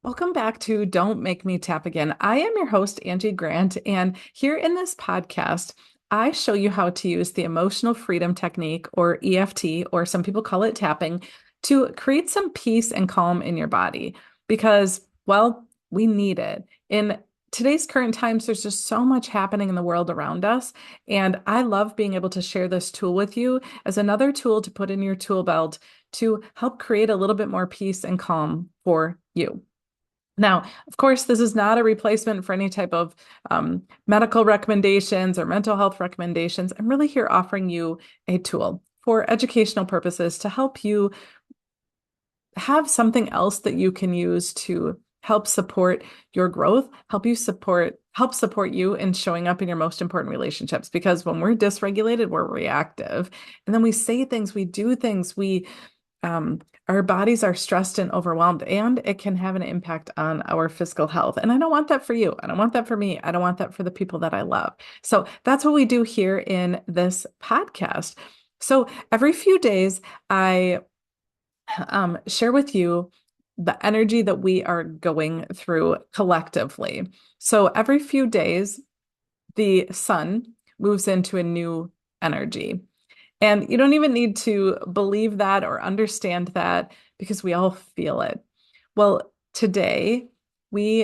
Welcome back to Don't Make Me Tap Again. I am your host, Angie Grant, and here in this podcast, I show you how to use the emotional freedom technique, or EFT, or some people call it tapping, to create some peace and calm in your body because, well, we need it. In today's current times, there's just so much happening in the world around us, and I love being able to share this tool with you as another tool to put in your tool belt to help create a little bit more peace and calm for you. Now, of course, this is not a replacement for any type of medical recommendations or mental health recommendations. I'm really here offering you a tool for educational purposes to help you have something else that you can use to help support your growth, help support you in showing up in your most important relationships. Because when we're dysregulated, we're reactive. And then we say things, we do things, our bodies are stressed and overwhelmed, and it can have an impact on our physical health. And I don't want that for you. I don't want that for me. I don't want that for the people that I love. So that's what we do here in this podcast. So every few days, I share with you the energy that we are going through collectively. So every few days, the sun moves into a new energy. And you don't even need to believe that or understand that because we all feel it. Well, today on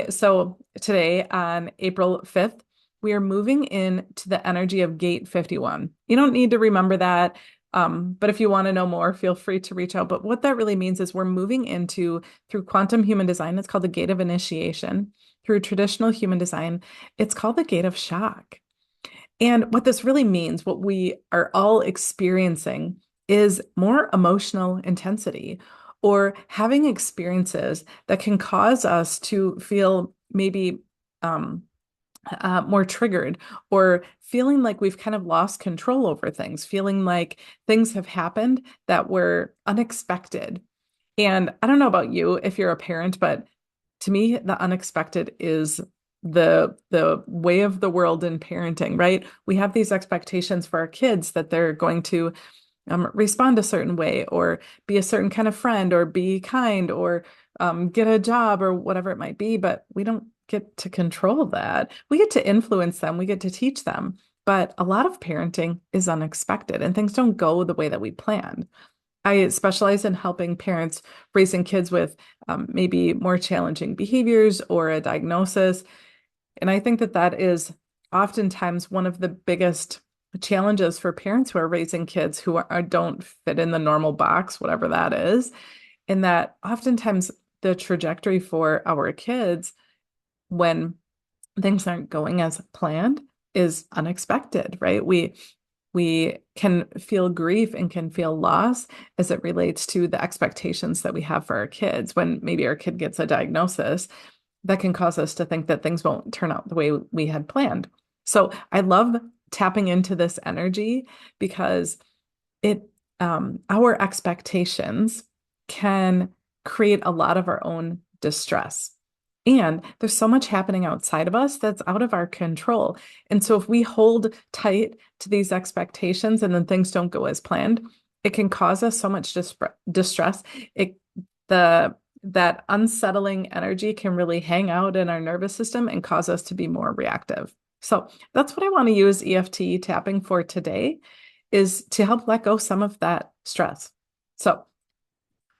April 5th, we are moving into the energy of gate 51. You don't need to remember that. But if you want to know more, feel free to reach out. But what that really means is we're moving through quantum human design, it's called the gate of initiation. Through traditional human design, it's called the gate of shock. And what this really means, what we are all experiencing, is more emotional intensity or having experiences that can cause us to feel maybe um, more triggered or feeling like we've kind of lost control over things, feeling like things have happened that were unexpected. And I don't know about you if you're a parent, but to me, the unexpected is the way of the world in parenting, right? We have these expectations for our kids that they're going to respond a certain way or be a certain kind of friend or be kind or get a job or whatever it might be, but we don't get to control that. We get to influence them, we get to teach them, but a lot of parenting is unexpected and things don't go the way that we planned. I specialize in helping parents raising kids with maybe more challenging behaviors or a diagnosis. And I think that that is oftentimes one of the biggest challenges for parents who are raising kids don't fit in the normal box, whatever that is. And that oftentimes the trajectory for our kids when things aren't going as planned is unexpected, right? We can feel grief and can feel loss as it relates to the expectations that we have for our kids when maybe our kid gets a diagnosis that can cause us to think that things won't turn out the way we had planned. So I love tapping into this energy because it our expectations can create a lot of our own distress. And there's so much happening outside of us that's out of our control. And so if we hold tight to these expectations and then things don't go as planned, it can cause us so much distress. It the That unsettling energy can really hang out in our nervous system and cause us to be more reactive. So that's what I want to use EFT tapping for today is to help let go some of that stress. So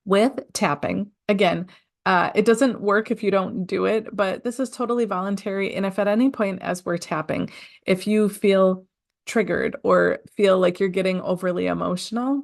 with tapping, again, it doesn't work if you don't do it, but this is totally voluntary. And if at any point as we're tapping, if you feel triggered or feel like you're getting overly emotional,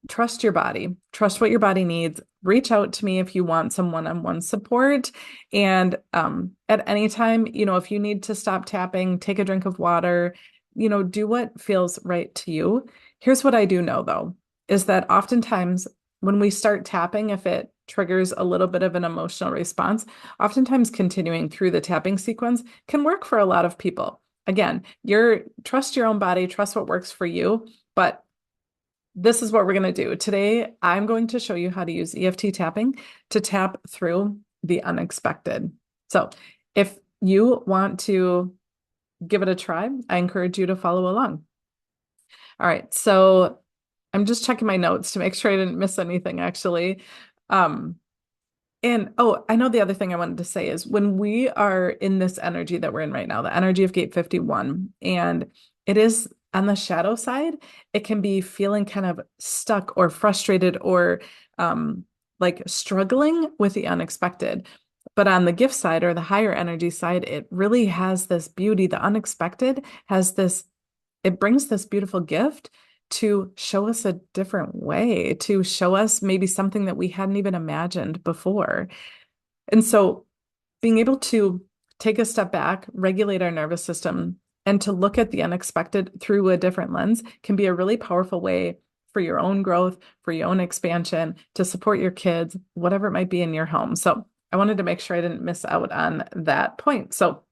trust your body, trust what your body needs. Reach out to me if you want some one-on-one support. And at any time, if you need to stop tapping, take a drink of water, do what feels right to you. Here's what I do know, though, is that oftentimes when we start tapping, if it triggers a little bit of an emotional response, oftentimes continuing through the tapping sequence can work for a lot of people. Again, trust your own body, trust what works for you, but this is what we're going to do. Today, I'm going to show you how to use EFT tapping to tap through the unexpected. So if you want to give it a try, I encourage you to follow along. All right, so I'm just checking my notes to make sure I didn't miss anything, actually. Um, And oh, I know the other thing I wanted to say is when we are in this energy that we're in right now, the energy of gate 51, and it is on the shadow side, it can be feeling kind of stuck or frustrated or like struggling with the unexpected. But on the gift side or the higher energy side, it really has this beauty. The unexpected has this, it brings this beautiful gift to show us a different way, to show us maybe something that we hadn't even imagined before. And so being able to take a step back, regulate our nervous system, and to look at the unexpected through a different lens can be a really powerful way for your own growth, for your own expansion, to support your kids, whatever it might be in your home. So I wanted to make sure I didn't miss out on that point. So, all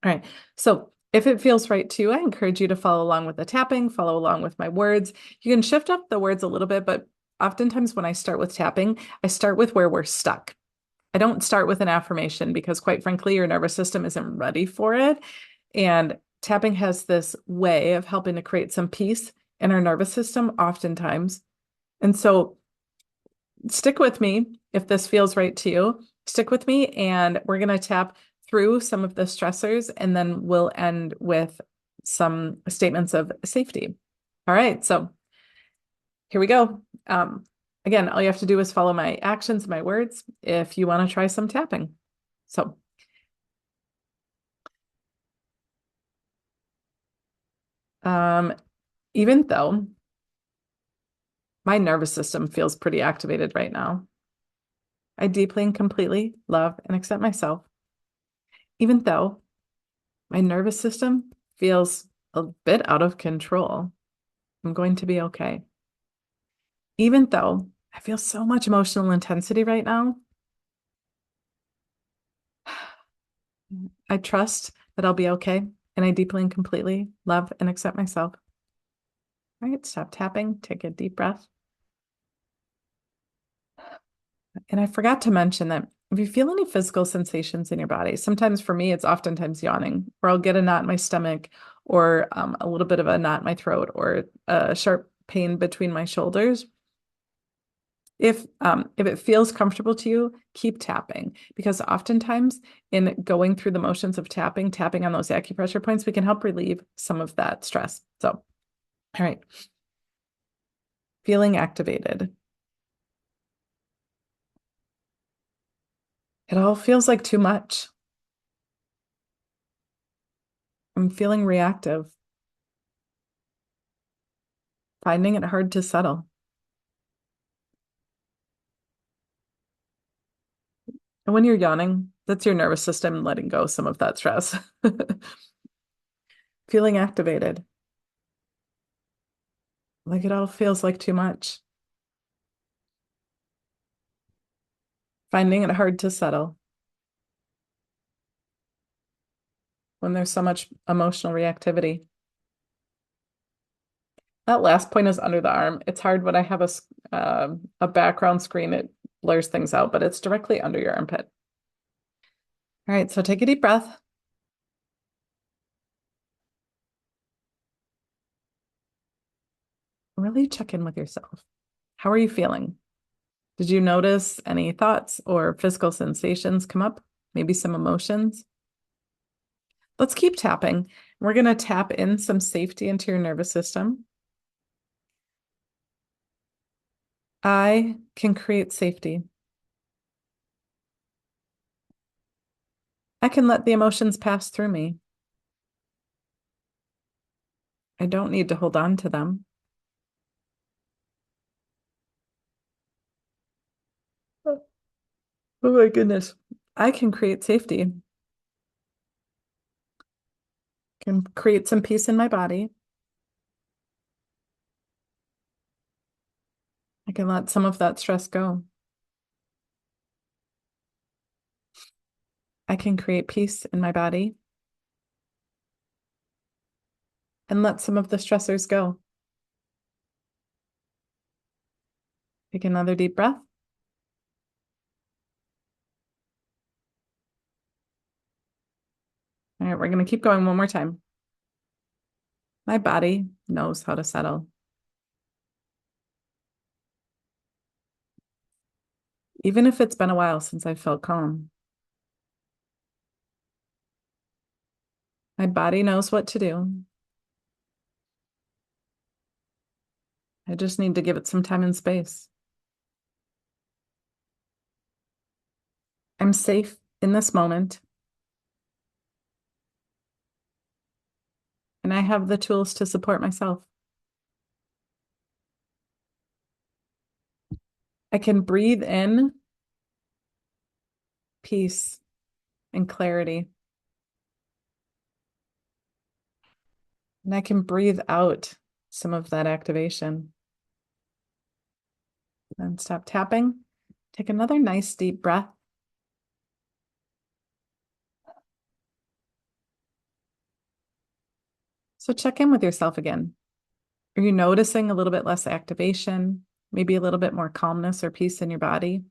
right. So if it feels right to you, I encourage you to follow along with the tapping, follow along with my words. You can shift up the words a little bit, but oftentimes when I start with tapping, I start with where we're stuck. I don't start with an affirmation because, quite frankly, your nervous system isn't ready for it. And tapping has this way of helping to create some peace in our nervous system, oftentimes. And so, stick with me if this feels right to you. Stick with me, and we're going to tap through some of the stressors, and then we'll end with some statements of safety. All right. So, here we go. Again, all you have to do is follow my actions, my words, if you want to try some tapping. So, um, even though my nervous system feels pretty activated right now, I deeply and completely love and accept myself. Even though my nervous system feels a bit out of control, I'm going to be okay. Even though I feel so much emotional intensity right now, I trust that I'll be okay. And I deeply and completely love and accept myself. All right, stop tapping, take a deep breath. And I forgot to mention that if you feel any physical sensations in your body, sometimes for me, it's oftentimes yawning, or I'll get a knot in my stomach, or a little bit of a knot in my throat, or a sharp pain between my shoulders. If it feels comfortable to you, keep tapping because oftentimes in going through the motions of tapping on those acupressure points, we can help relieve some of that stress. So, all right, feeling activated. It all feels like too much. I'm feeling reactive, finding it hard to settle. And when you're yawning, that's your nervous system letting go some of that stress. Feeling activated, like it all feels like too much. Finding it hard to settle when there's so much emotional reactivity. That last point is under the arm. It's hard when I have a background screen, it blurs things out, but it's directly under your armpit. All right, so take a deep breath. Really check in with yourself. How are you feeling? Did you notice any thoughts or physical sensations come up? Maybe some emotions? Let's keep tapping. We're going to tap in some safety into your nervous system. I can create safety. I can let the emotions pass through me. I don't need to hold on to them. Oh my goodness. I can create safety, can create some peace in my body. I can let some of that stress go. I can create peace in my body and let some of the stressors go. Take another deep breath. All right, we're going to keep going one more time. My body knows how to settle. even if it's been a while since I felt calm. My body knows what to do. I just need to give it some time and space. I'm safe in this moment, and I have the tools to support myself. I can breathe in peace and clarity, and I can breathe out some of that activation. Then stop tapping. Take another nice deep breath. So check in with yourself again. Are you noticing a little bit less activation, maybe a little bit more calmness or peace in your body?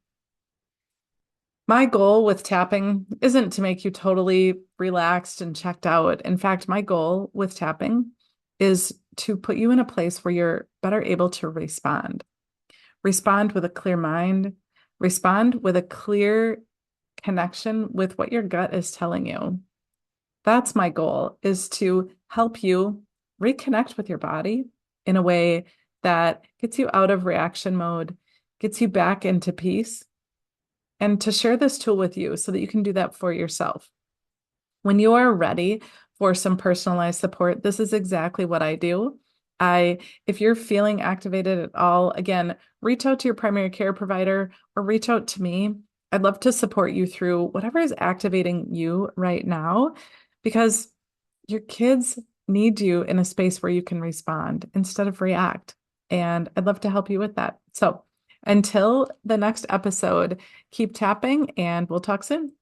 My goal with tapping isn't to make you totally relaxed and checked out. In fact, my goal with tapping is to put you in a place where you're better able to respond. Respond with a clear mind, respond with a clear connection with what your gut is telling you. That's my goal, is to help you reconnect with your body in a way that gets you out of reaction mode, gets you back into peace, and to share this tool with you so that you can do that for yourself. When you are ready for some personalized support, this is exactly what I do. If you're feeling activated at all, again, reach out to your primary care provider or reach out to me. I'd love to support you through whatever is activating you right now, because your kids need you in a space where you can respond instead of react. And I'd love to help you with that. So until the next episode, keep tapping and we'll talk soon.